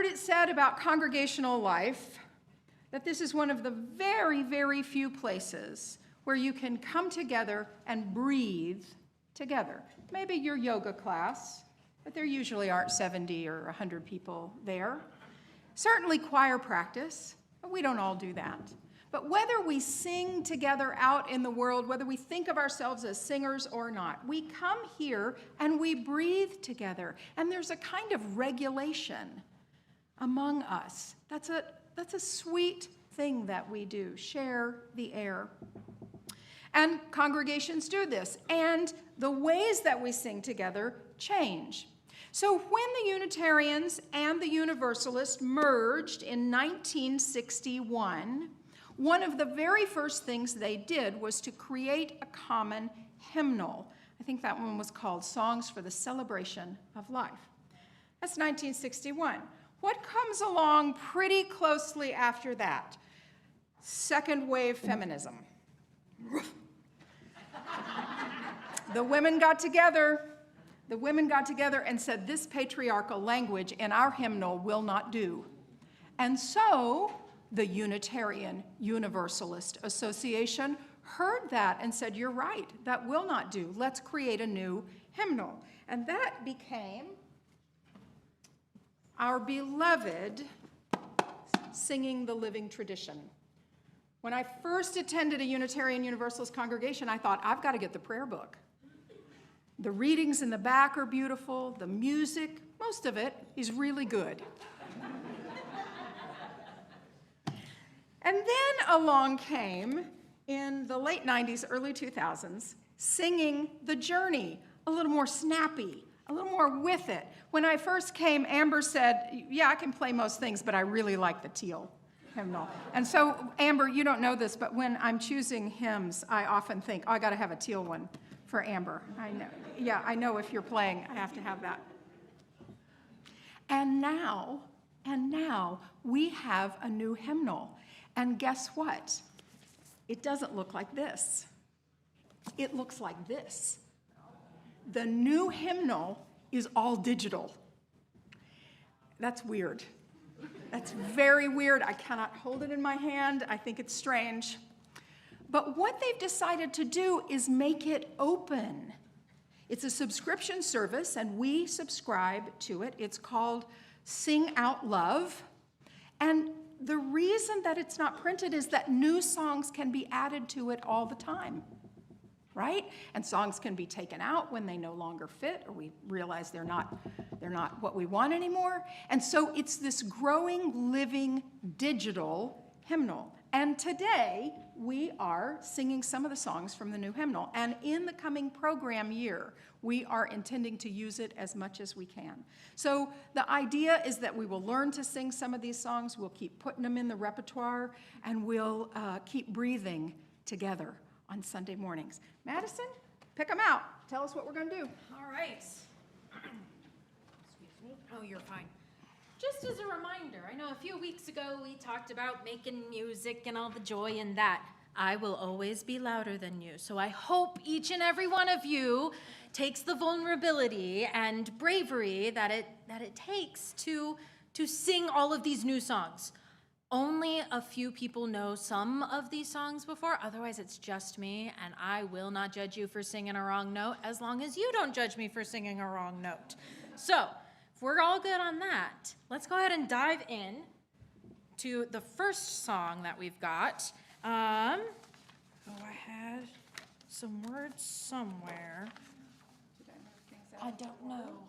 heard it said about congregational life that this is one of the very, very few places where you can come together and breathe together. Maybe your yoga class, but there usually aren't 70 or 100 people there. Certainly choir practice, but we don't all do that. But whether we sing together out in the world, whether we think of ourselves as singers or not, we come here and we breathe together. And there's a kind of regulation among us. That's a sweet thing that we do, share the air. And congregations do this, and the ways that we sing together change. So when the Unitarians and the Universalists merged in 1961, one of the very first things they did was to create a common hymnal. I think that one was called Songs for the Celebration of Life. That's 1961. What comes along pretty closely after that? Second wave feminism. The women got together and said, this patriarchal language in our hymnal will not do. And so the Unitarian Universalist Association heard that and said, you're right, that will not do. Let's create a new hymnal. And that became our beloved Singing the Living Tradition. When I first attended a Unitarian Universalist congregation, I thought, I've got to get the prayer book. The readings in the back are beautiful. The music, most of it, is really good. And then along came, in the late 90s, early 2000s, singing The Journey, a little more snappy, a little more with it. When I first came, Amber said, yeah, I can play most things, but I really like the teal hymnal. And so, Amber, you don't know this, but when I'm choosing hymns, I often think, oh, I got to have a teal one for Amber. I know. Yeah, I know if you're playing, I have to have that. And now we have a new hymnal. And guess what? It doesn't look like this. It looks like this. The new hymnal is all digital. That's weird. That's very weird. I cannot hold it in my hand. I think it's strange. But what they've decided to do is make it open. It's a subscription service, and we subscribe to it. It's called Sing Out Love. And the reason that it's not printed is that new songs can be added to it all the time, right? And songs can be taken out when they no longer fit, or we realize they're not what we want anymore. And so it's this growing, living, digital hymnal. And today, we are singing some of the songs from the new hymnal. And in the coming program year, we are intending to use it as much as we can. So the idea is that we will learn to sing some of these songs, we'll keep putting them in the repertoire, and we'll keep breathing together on Sunday mornings. Madison, pick them out. Tell us what we're going to do. All right. Excuse me. Oh, you're fine. Just as a reminder, I know a few weeks ago we talked about making music and all the joy in that. I will always be louder than you. So I hope each and every one of you takes the vulnerability and bravery that it takes to sing all of these new songs. Only a few people know some of these songs before, otherwise it's just me, and I will not judge you for singing a wrong note as long as you don't judge me for singing a wrong note. So, if we're all good on that, let's go ahead and dive in to the first song that we've got. I had some words somewhere. I don't know.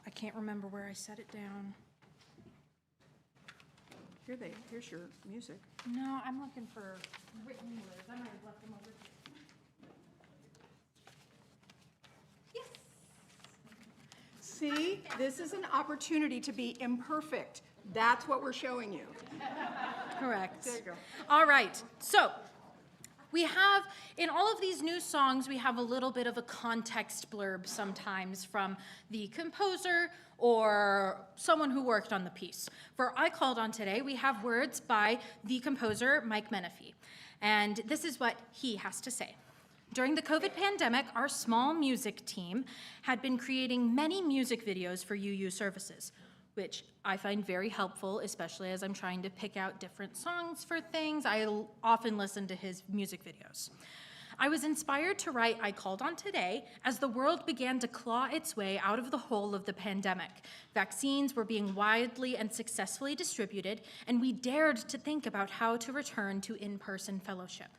I can't remember where I set it down. Here's your music. No, I'm looking for written words. I might have left them over here. Yes. See, this is an opportunity to be imperfect. That's what we're showing you. Correct. There you go. All right. So we have, in all of these new songs, we have a little bit of a context blurb sometimes from the composer or someone who worked on the piece. For I Called On Today, we have words by the composer, Mike Menefee. And this is what he has to say. During the COVID pandemic, our small music team had been creating many music videos for UU services. which I find very helpful, especially as I'm trying to pick out different songs for things. I often listen to his music videos. I was inspired to write I Called On Today as the world began to claw its way out of the hole of the pandemic. Vaccines were being widely and successfully distributed, and we dared to think about how to return to in-person fellowship.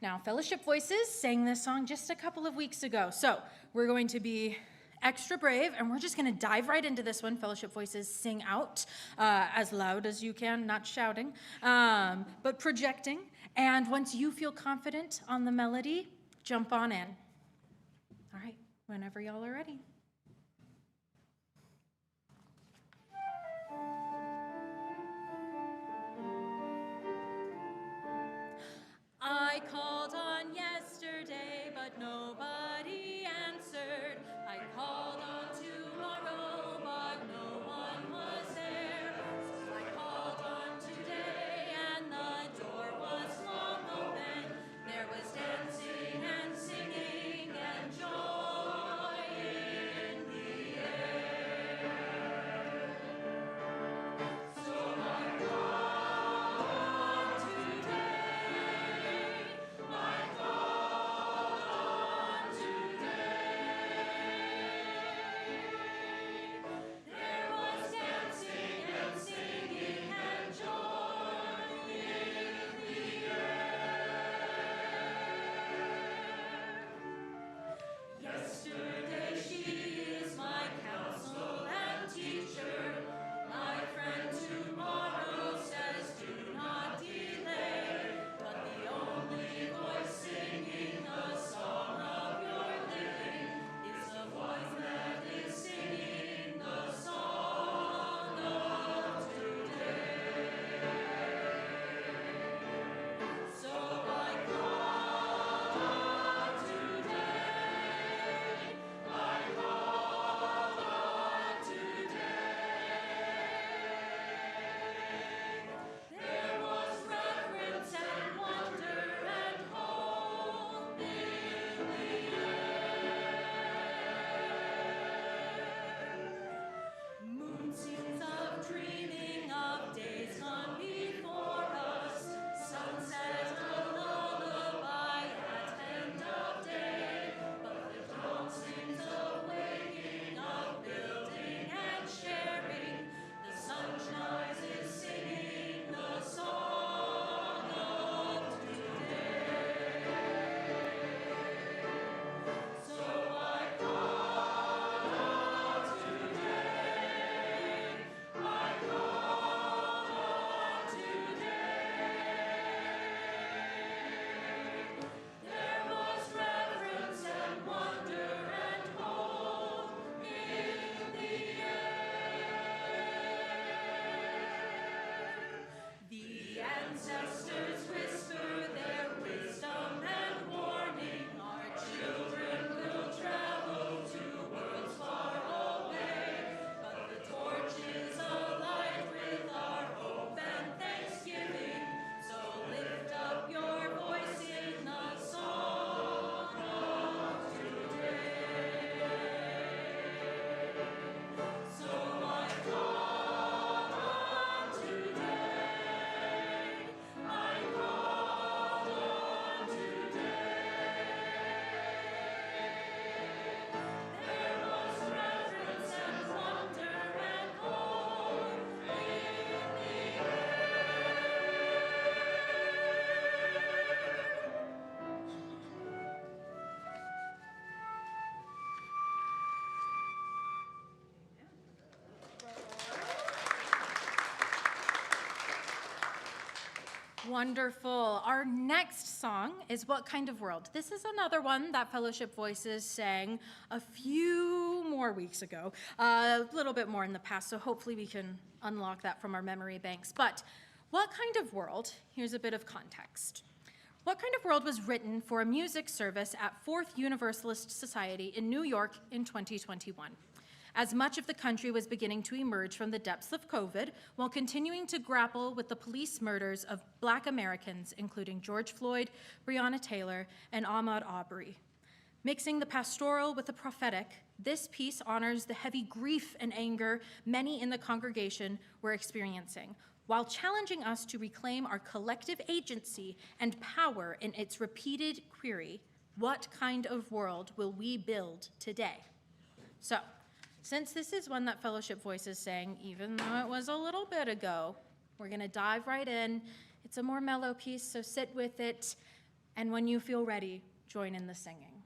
Now, Fellowship Voices sang this song just a couple of weeks ago, so we're going to be extra brave, and we're just going to dive right into this one. Fellowship Voices, sing out as loud as you can, not shouting, but projecting. And once you feel confident on the melody, jump on in. All right, whenever y'all are ready. I called on yesterday, but nobody answered. I called on tomorrow, but no one was there. So I called on today, and the door was long open. There was dancing and singing and joy in the air. So I called on today. Wonderful. Our next song is What Kind of World? This is another one that Fellowship Voices sang a few more weeks ago, a little bit more in the past, so hopefully we can unlock that from our memory banks. But What Kind of World? Here's a bit of context. What Kind of World was written for a music service at Fourth Universalist Society in New York in 2021. As much of the country was beginning to emerge from the depths of COVID, while continuing to grapple with the police murders of Black Americans, including George Floyd, Breonna Taylor, and Ahmaud Arbery. Mixing the pastoral with the prophetic, This piece honors the heavy grief and anger many in the congregation were experiencing, while challenging us to reclaim our collective agency and power in its repeated query, what kind of world will we build today? So, since this is one that Fellowship Voices sang, even though it was a little bit ago, we're gonna dive right in. It's a more mellow piece, so sit with it, and when you feel ready, join in the singing.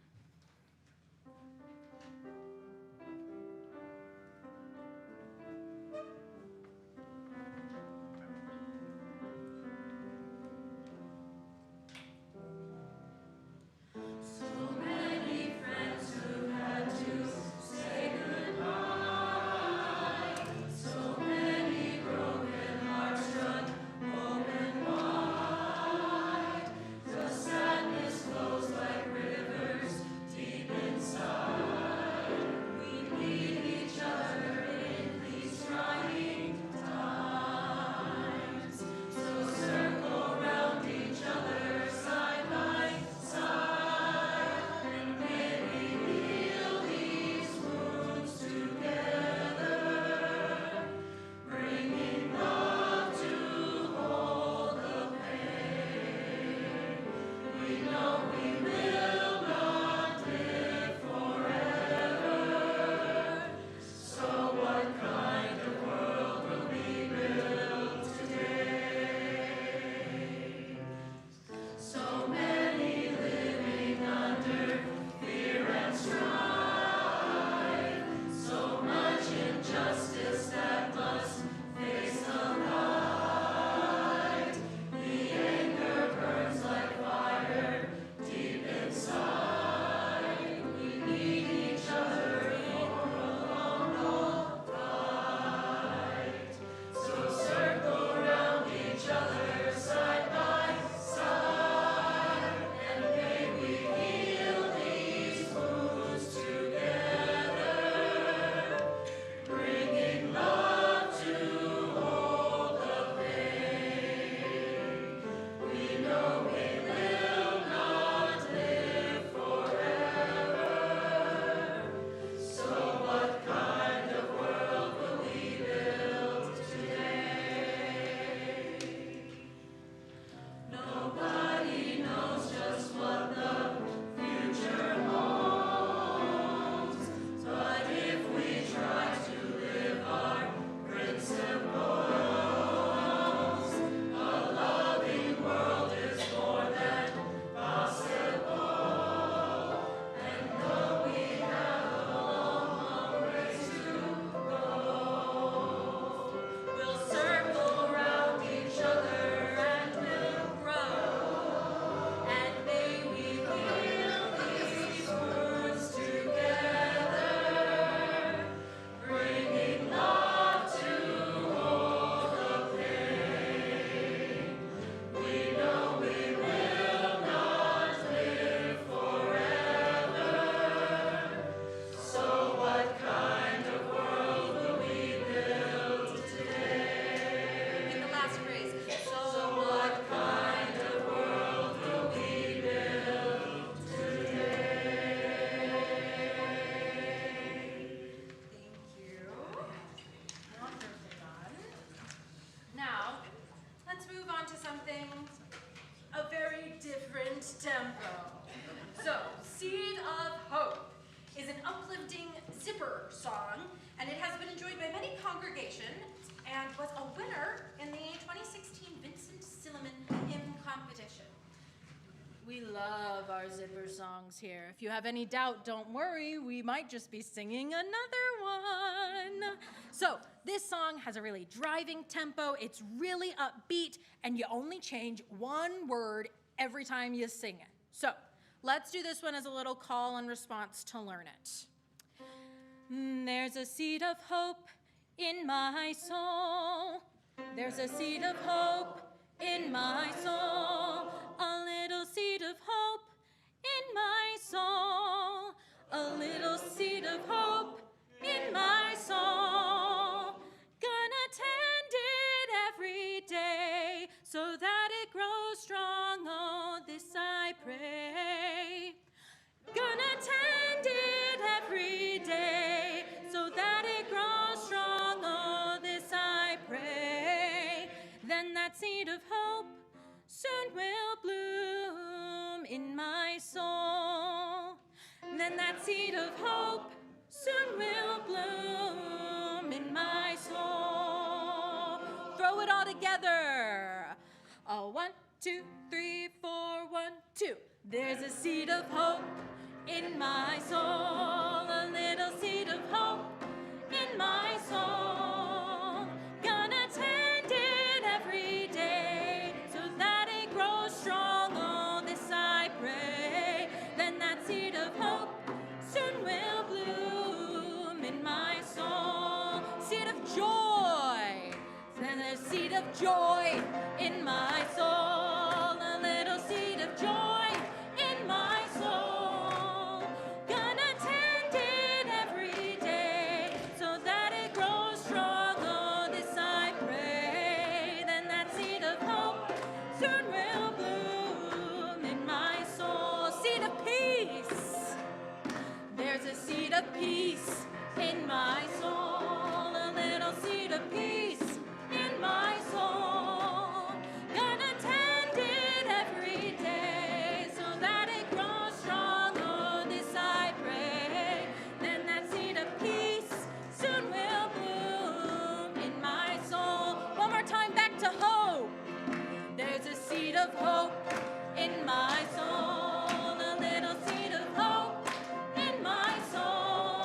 We love our zipper songs here. If you have any doubt, don't worry. We might just be singing another one. So this song has a really driving tempo. It's really upbeat, and you only change one word every time you sing it. So let's do this one as a little call and response to learn it. There's a seed of hope in my soul. There's a seed of hope in my soul. A little seed of hope in my soul. A little seed of hope in my soul. Gonna tend it every day so that it grows strong. Oh, this I pray. Gonna tend it every day in my soul. Then that seed of hope soon will bloom in my soul. Throw it all together. 1, 2, 3, 4, 1, 2. There's a seed of hope in my soul, a little seed of hope in my soul. Gonna tend it every day so that it grows strong. Oh, this I pray. Then that seed of hope soon will bloom in my soul. Seed of joy. Then there's seed of joy in my soul. A little seed of joy in my soul. Gonna tend it every day so that it grows strong. Oh, this I pray. Then that seed of hope soon will bloom in my soul. Seed of peace. There's a seed of peace in my soul. A little seed of peace in my soul. Gonna tend it every day so that it grows strong. Oh, this I pray. Then that seed of peace soon will bloom in my soul. One more time, back to hope. There's a seed of hope in my soul. A little seed of hope in my soul.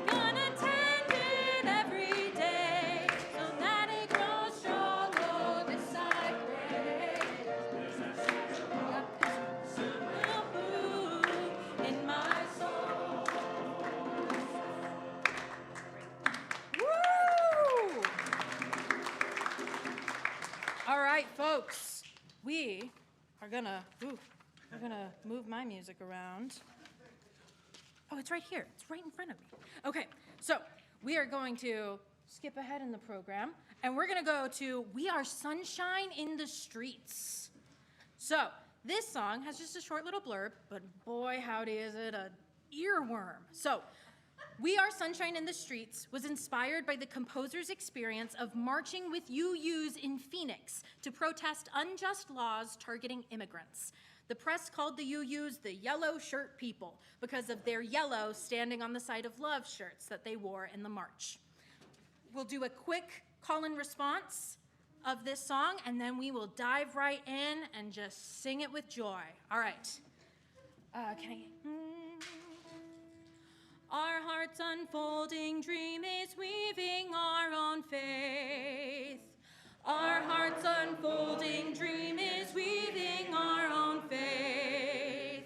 Gonna tend it every day so that it grows strong. Oh, this I pray. Will bloom in my soul. Woo! All right, folks, we are gonna, we're gonna move my music around. Oh, it's right here. It's right in front of me. Okay, so we are going to skip ahead in the program, and we're gonna go to We Are Sunshine in the Streets. So this song has just a short little blurb, but boy, howdy is it a earworm. So We Are Sunshine in the Streets was inspired by the composer's experience of marching with UUs in Phoenix to protest unjust laws targeting immigrants. The press called the UUs the yellow shirt people because of their yellow standing on the side of love shirts that they wore in the march. We'll do a quick call and response of this song, and then we will dive right in and just sing it with joy. All right. Can I? Our heart's unfolding dream is weaving our own faith. Our heart's unfolding dream is weaving our own faith.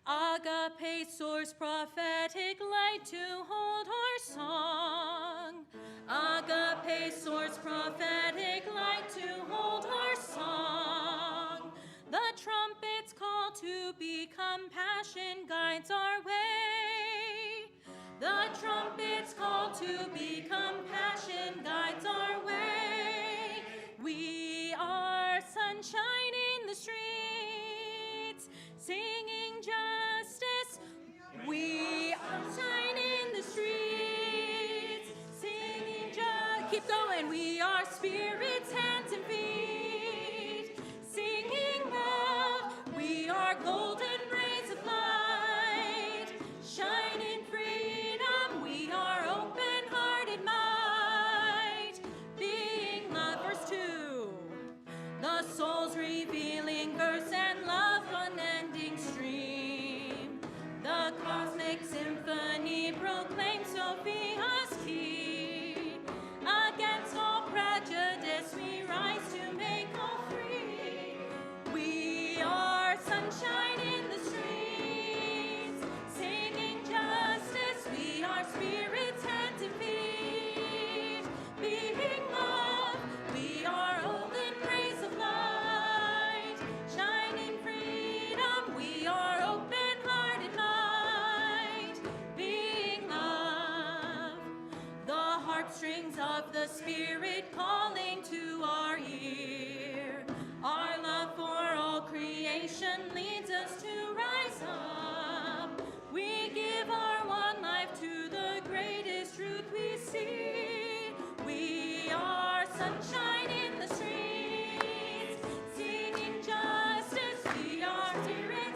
Agape source prophetic light to hold our song. Agape source prophetic light to hold our song. The trumpet's call to become passion guides our way. The trumpet's call to become passion guides our way. We are sunshine in the streets, singing justice. We are sunshine in the streets, singing justice. Keep going. We are spirits, hands and feet, singing love. We are golden rays of light, shining freedom. We are open-hearted might, being lovers too. The soul's revealing verse and love's unending stream. The cosmic symphony proclaims Sophia's key. Against all prejudice we rise to make all free. We are sunshine in the streets, singing justice. We are spirits, hands and feet, being love. We are golden rays of light, shining freedom. We are open-hearted might, being love. The heartstrings of the Spirit calling to our ear. Our love for all creation leads us to rise up. We give our one life to the greatest truth we see. We are sunshine in the streets, singing justice. We are spirits,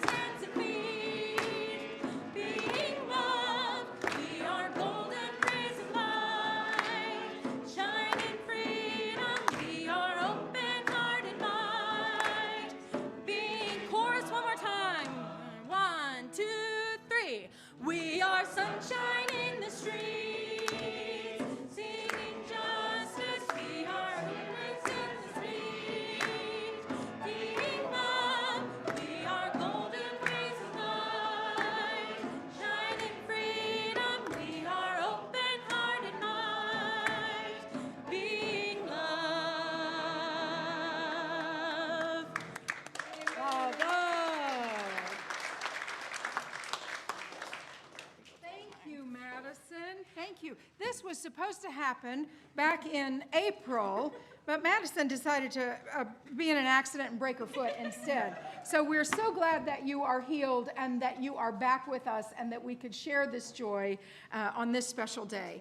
this was supposed to happen back in April, but Madison decided to be in an accident and break her foot instead. So we're so glad that you are healed and that you are back with us and that we could share this joy on this special day.